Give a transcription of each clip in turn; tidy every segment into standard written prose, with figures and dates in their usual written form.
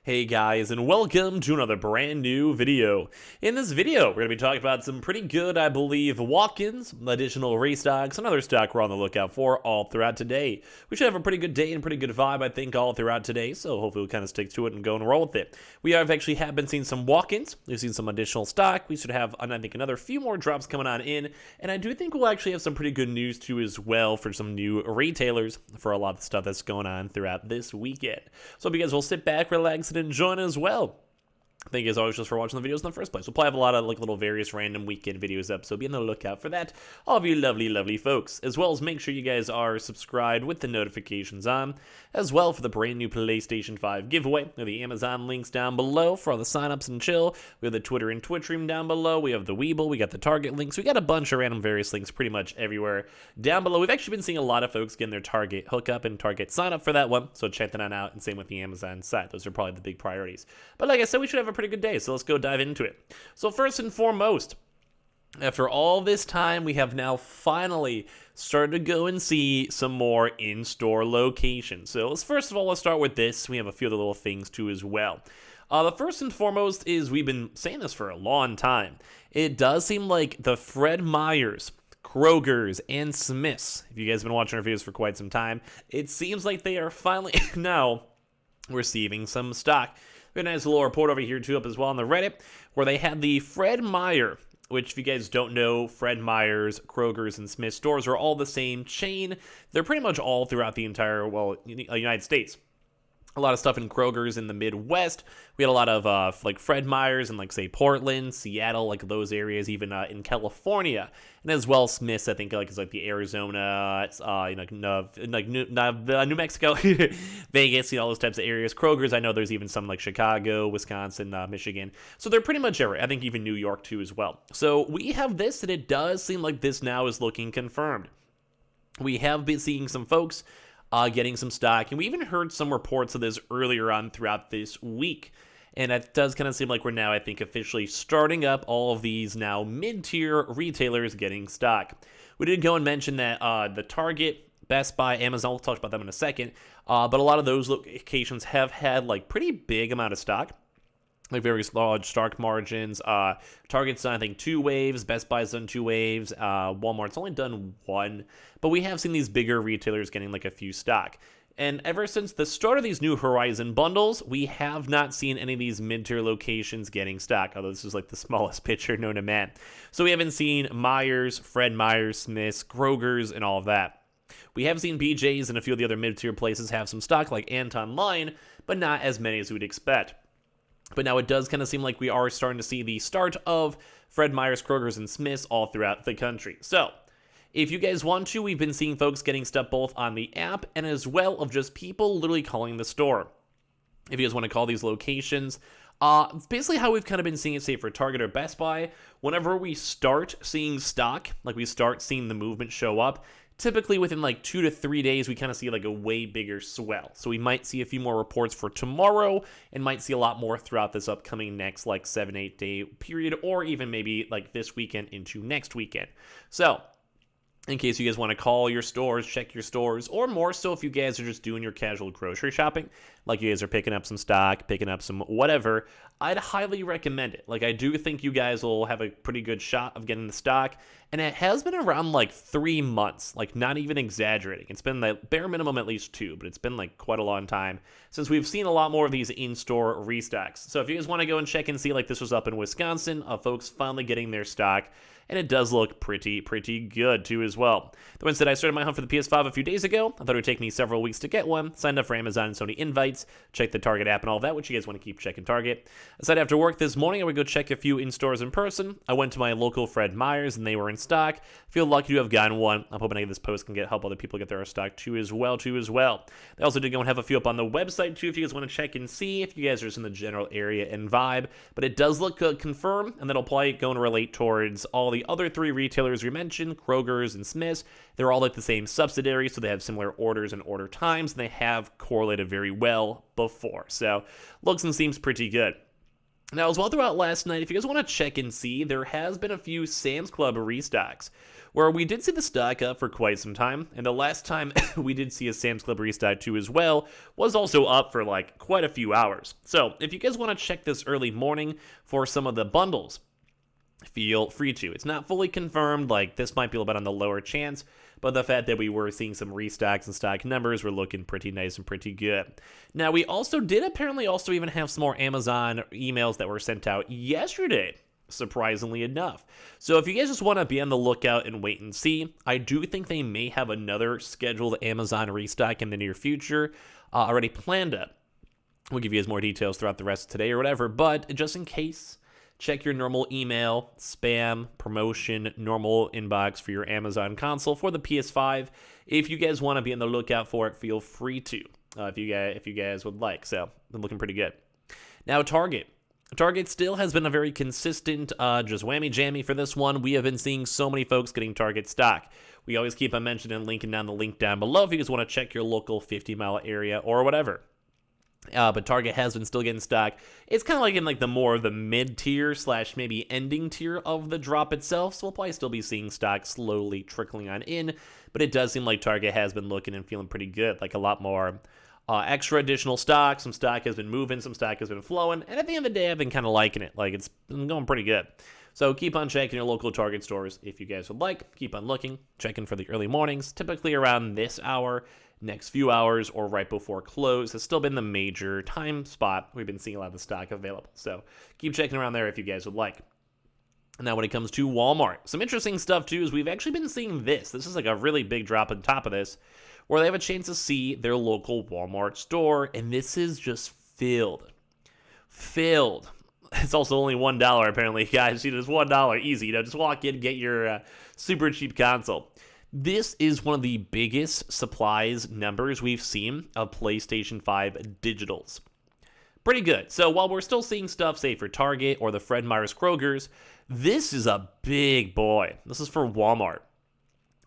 Hey guys, and welcome to another brand new video. In this video, we're going to be talking about some pretty good, I believe, walk-ins, additional restocks, and other stock we're on the lookout for all throughout today. We should have a pretty good day and pretty good vibe, I think, all throughout today, so hopefully we'll kind of stick to it and go and roll with it. We have been seeing some walk-ins, we've seen some additional stock, we should have, I think, another few more drops coming on in, and I do think we'll actually have some pretty good news too as well for some new retailers for a lot of the stuff that's going on throughout this weekend. So hope you guys will sit back, relax, and enjoy as well. Thank you as always just for watching the videos in the first place. We'll probably have a lot of little various random weekend videos up, so be on the lookout for that, all of you lovely folks. As well as make sure you guys are subscribed with the notifications on, as well for the brand new PlayStation 5 giveaway. We have the Amazon links down below for all the signups and chill. We have the Twitter and Twitch stream down below. We have the Weeble. We got the Target links. We got a bunch of random various links pretty much everywhere down below. We've actually been seeing a lot of folks getting their Target hookup and Target sign up for that one, so check that out, and same with the Amazon site. Those are probably the big priorities. But like I said, we should have a pretty good day, so let's go dive into it. So first and foremost, after all this time, we have now finally started to go and see some more in-store locations. So let's start with this. We have a few other little things too as well. The first and foremost is we've been saying this for a long time. It does seem like the Fred Meyers, Kroger's, and Smith's, if you guys have been watching our videos for quite some time, it seems like they are finally now receiving some stock. We have a nice little report over here too up as well on the Reddit where they had the Fred Meyer, which if you guys don't know, Fred Meyer's, Kroger's, and Smith's stores are all the same chain. They're pretty much all throughout the entire, United States. A lot of stuff in Kroger's in the Midwest. We had a lot of like Fred Meyer's in say Portland, Seattle, like those areas, even in California, and as well Smith's. I think is the Arizona, New Mexico, Vegas, all those types of areas. Kroger's, I know there's even some like Chicago, Wisconsin, Michigan. So they're pretty much everywhere. I think even New York too as well. So we have this, and it does seem like this now is looking confirmed. We have been seeing some folks getting some stock, and we even heard some reports of this earlier on throughout this week, and it does kind of seem like we're now, I think, officially starting up all of these now mid-tier retailers getting stock. We did go and mention that the Target, Best Buy, Amazon, we'll talk about them in a second, but a lot of those locations have had pretty big amount of stock, very large stock margins. Target's done, I think, 2 waves. Best Buy's done 2 waves. Walmart's only done 1. But we have seen these bigger retailers getting a few stock. And ever since the start of these new Horizon bundles, we have not seen any of these mid-tier locations getting stock, although this is the smallest picture known to man. So we haven't seen Myers, Fred Meyers, Smith's, Kroger's, and all of that. We have seen BJ's and a few of the other mid-tier places have some stock, like Anton Line, but not as many as we'd expect. But now it does kind of seem like we are starting to see the start of Fred Meyers, Kroger's, and Smith's all throughout the country. So if you guys want to, we've been seeing folks getting stuff both on the app and as well of just people literally calling the store. If you guys want to call these locations, it's basically how we've kind of been seeing it, say, for Target or Best Buy. Whenever we start seeing stock, we start seeing the movement show up, typically within 2 to 3 days, we kind of see a way bigger swell. So we might see a few more reports for tomorrow and might see a lot more throughout this upcoming next 7-8 day period, or even maybe this weekend into next weekend. So in case you guys want to call your stores, check your stores, or more so if you guys are just doing your casual grocery shopping, you guys are picking up some stock, picking up some whatever, I'd highly recommend it. I do think you guys will have a pretty good shot of getting the stock, and it has been around 3 months, not even exaggerating. It's been the bare minimum at least 2, but it's been quite a long time since we've seen a lot more of these in-store restocks. So if you guys want to go and check and see, this was up in Wisconsin, folks finally getting their stock, and it does look pretty good too as well. The one said I started my hunt for the PS5 a few days ago. I thought it would take me several weeks to get one. Signed up for Amazon and Sony invites. Check the Target app and all that, which you guys want to keep checking Target. I decided after work this morning I would go check a few in stores in person. I went to my local Fred Meyers and they were in stock. Feel lucky to have gotten one. I'm hoping this post can help other people get their stock too as well. They also did go and have a few up on the website too if you guys want to check and see if you guys are just in the general area and vibe. But it does look confirmed, and that'll probably go and relate towards all the other 3 retailers we mentioned, Kroger's and Smith's. They're all the same subsidiary, so they have similar orders and order times, and they have correlated very well before. So looks and seems pretty good. Now, as well throughout last night, if you guys want to check and see, there has been a few Sam's Club restocks where we did see the stock up for quite some time, and the last time we did see a Sam's Club restock too as well was also up for like quite a few hours. So if you guys want to check this early morning for some of the bundles, feel free to. It's not fully confirmed, like this might be a little bit on the lower chance, but the fact that we were seeing some restocks and stock numbers were looking pretty nice and pretty good. Now, we also did apparently also even have some more Amazon emails that were sent out yesterday, surprisingly enough. So if you guys just want to be on the lookout and wait and see, I do think they may have another scheduled Amazon restock in the near future already planned up. We'll give you guys more details throughout the rest of today or whatever, but just in case, check your normal email, spam, promotion, normal inbox for your Amazon console for the PS5. If you guys want to be on the lookout for it, feel free to, if you guys would like. So, they're looking pretty good. Now, Target. Target still has been a very consistent just whammy jammy for this one. We have been seeing so many folks getting Target stock. We always keep on mentioning and linking down the link down below if you guys want to check your local 50-mile area or whatever. But Target has been still getting stock. It's kind of like in like the more of the mid-tier / maybe ending tier of the drop itself, so we'll probably still be seeing stock slowly trickling on in, but it does seem like Target has been looking and feeling pretty good, like a lot more extra additional stock. Some stock has been moving, some stock has been flowing, and at the end of the day, I've been kind of liking it. Like, it's been going pretty good. So keep on checking your local Target stores if you guys would like. Keep on looking, checking for the early mornings, typically around this hour, next few hours, or right before close has still been the major time spot we've been seeing a lot of the stock available. So keep checking around there if you guys would like. Now, when it comes to Walmart, some interesting stuff too is we've actually been seeing this. This is like a really big drop on top of this, where they have a chance to see their local Walmart store, and this is just filled. It's also only $1 apparently, guys. It's $1 easy. Just walk in, get your super cheap console. This is one of the biggest supplies numbers we've seen of PlayStation 5 digitals. Pretty good. So while we're still seeing stuff, say, for Target or the Fred Meyer's Kroger's, this is a big boy. This is for Walmart.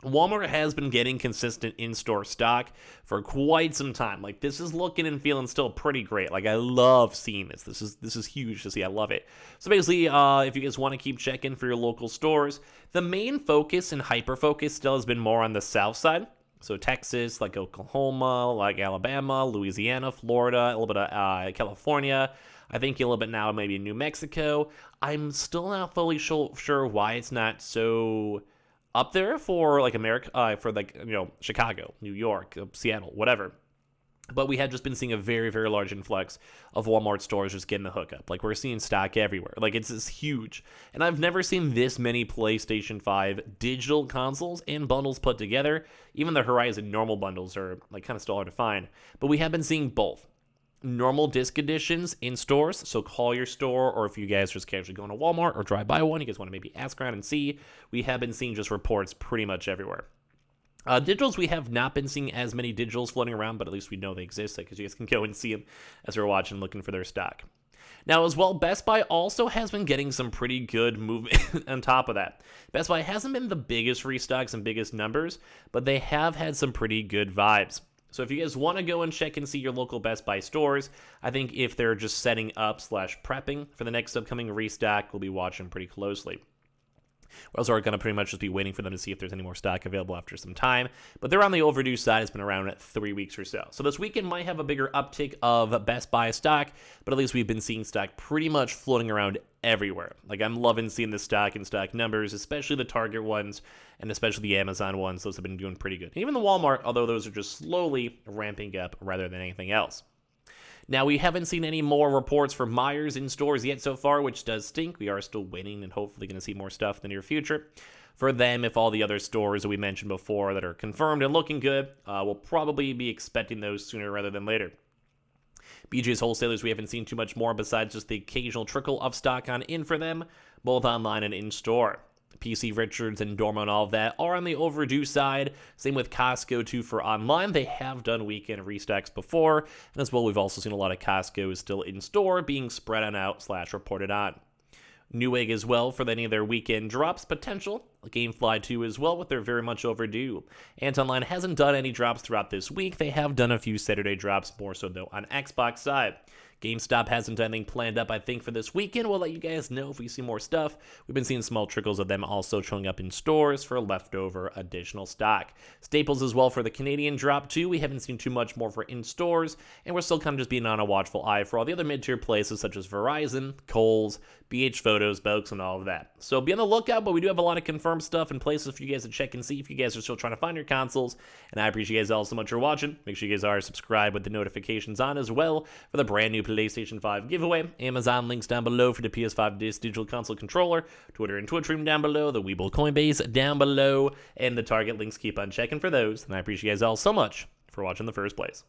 Walmart has been getting consistent in-store stock for quite some time. Like, this is looking and feeling still pretty great. Like, I love seeing this. This is huge to see. I love it. So basically, if you guys want to keep checking for your local stores, the main focus and hyper-focus still has been more on the south side. So Texas, like Oklahoma, like Alabama, Louisiana, Florida, a little bit of California. I think a little bit now maybe New Mexico. I'm still not fully sure why it's not so up there for like America, for like, Chicago, New York, Seattle, whatever. But we have just been seeing a very, very large influx of Walmart stores just getting the hookup. Like, we're seeing stock everywhere. Like, it's huge. And I've never seen this many PlayStation 5 digital consoles and bundles put together. Even the Horizon normal bundles are like kind of still hard to find. But we have been seeing both. Normal disc editions in stores, so call your store, or if you guys are just casually going to Walmart or drive by one, you guys want to maybe ask around and see. We have been seeing just reports pretty much everywhere. Digitals, we have not been seeing as many digitals floating around, but at least we know they exist, because you guys can go and see them as we're watching, looking for their stock. Now, as well, Best Buy also has been getting some pretty good movement on top of that. Best Buy hasn't been the biggest restocks and biggest numbers, but they have had some pretty good vibes. So if you guys want to go and check and see your local Best Buy stores, I think if they're just setting up / prepping for the next upcoming restock, we'll be watching pretty closely. We're also going to pretty much just be waiting for them to see if there's any more stock available after some time. But they're on the overdue side. It's been around 3 weeks or so. So this weekend might have a bigger uptick of Best Buy stock, but at least we've been seeing stock pretty much floating around everywhere. Like, I'm loving seeing the stock and stock numbers, especially the Target ones and especially the Amazon ones. Those have been doing pretty good. And even the Walmart, although those are just slowly ramping up rather than anything else. Now, we haven't seen any more reports for Meyer's in stores yet so far, which does stink. We are still waiting and hopefully going to see more stuff in the near future. For them, if all the other stores that we mentioned before that are confirmed and looking good, we'll probably be expecting those sooner rather than later. BJ's wholesalers, we haven't seen too much more besides just the occasional trickle of stock on in for them, both online and in-store. PC Richards and Dorma and all of that are on the overdue side. Same with Costco too for online. They have done weekend restocks before, and as well, we've also seen a lot of Costco still in store being spread on out / reported on. Newegg as well for any of their weekend drops potential. Gamefly too as well, but they're very much overdue. Antonline hasn't done any drops throughout this week. They have done a few Saturday drops, more so though on Xbox side. GameStop hasn't anything planned up, I think, for this weekend. We'll let you guys know if we see more stuff. We've been seeing small trickles of them also showing up in stores for leftover additional stock. Staples as well for the Canadian drop too. We haven't seen too much more for in stores, and we're still kind of just being on a watchful eye for all the other mid-tier places such as Verizon, Kohl's, BH Photos, Belks, and all of that. So be on the lookout, but we do have a lot of confirmed stuff in places for you guys to check and see if you guys are still trying to find your consoles. And I appreciate you guys all so much for watching. Make sure you guys are subscribed with the notifications on as well for the brand new PlayStation 5 giveaway. Amazon links down below for the PS5 Digital Console Controller, Twitter and Twitch room down below, the Webull Coinbase down below, and the Target links. Keep on checking for those. And I appreciate you guys all so much for watching in the first place.